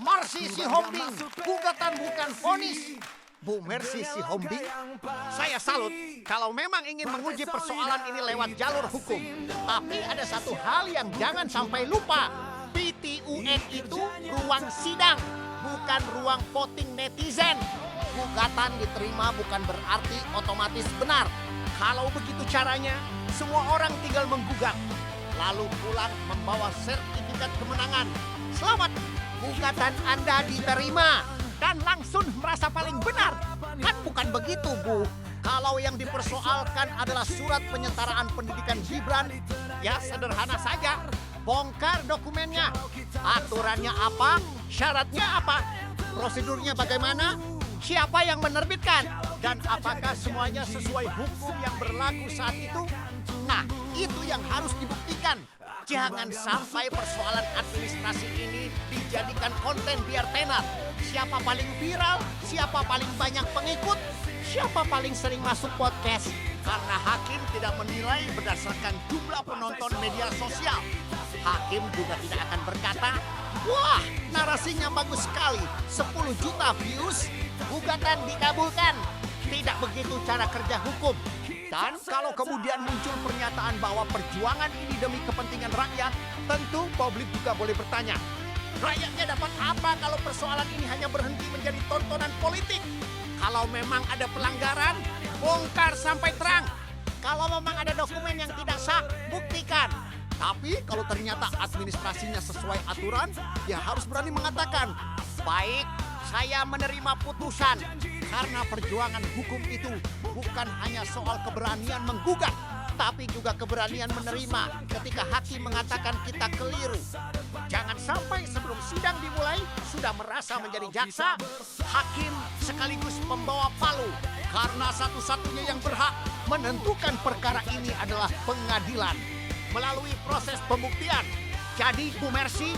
Mercy Sihombing, gugatan bukan vonis. Bu Mercy Sihombing, saya salut kalau memang ingin menguji persoalan ini lewat jalur hukum. Tapi ada satu hal yang jangan sampai lupa. PT-UN itu ruang sidang, bukan ruang voting netizen. Gugatan diterima bukan berarti otomatis benar. Kalau begitu caranya, semua orang tinggal menggugat, lalu pulang membawa sertifikat kemenangan. Selamat, gugatan Anda diterima. Dan langsung merasa paling benar. Kan bukan begitu, Bu. Kalau yang dipersoalkan adalah surat penyetaraan pendidikan Gibran, ya sederhana saja. Bongkar dokumennya. Aturannya apa? Syaratnya apa? Prosedurnya bagaimana? Siapa yang menerbitkan? Dan apakah semuanya sesuai hukum yang berlaku saat itu? Nah, itu yang harus dibuktikan. Jangan sampai persoalan administrasi ini dijadikan konten biar tenar. Siapa paling viral, siapa paling banyak pengikut, siapa paling sering masuk podcast. Karena hakim tidak menilai berdasarkan jumlah penonton media sosial. Hakim juga tidak akan berkata, wah narasinya bagus sekali, 10 juta views, gugatan dikabulkan. Tidak begitu cara kerja hukum. Dan kalau kemudian muncul pernyataan bahwa perjuangan ini demi kepentingan rakyat, tentu publik juga boleh bertanya, rakyatnya dapat apa kalau persoalan ini hanya berhenti menjadi tontonan politik? Kalau memang ada pelanggaran, bongkar sampai terang. Kalau memang ada dokumen yang tidak sah, buktikan. Tapi kalau ternyata administrasinya sesuai aturan, ya harus berani mengatakan, baik, saya menerima putusan. Karena perjuangan hukum itu bukan hanya soal keberanian menggugat, tapi juga keberanian menerima ketika hakim mengatakan kita keliru. Jangan sampai sebelum sidang dimulai sudah merasa menjadi jaksa, hakim sekaligus pembawa palu. Karena satu-satunya yang berhak menentukan perkara ini adalah pengadilan melalui proses pembuktian. Jadi Bu Mercy,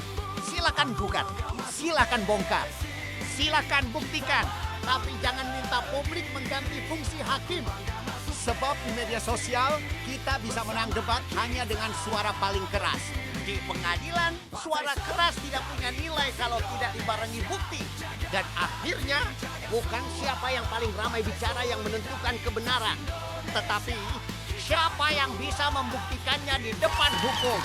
silakan gugat, silakan bongkar, silakan buktikan. Tapi jangan minta publik mengganti fungsi hakim. Sebab di media sosial, kita bisa menang debat hanya dengan suara paling keras. Di pengadilan, suara keras tidak punya nilai kalau tidak dibarengi bukti. Dan akhirnya, bukan siapa yang paling ramai bicara yang menentukan kebenaran. Tetapi, siapa yang bisa membuktikannya di depan hukum.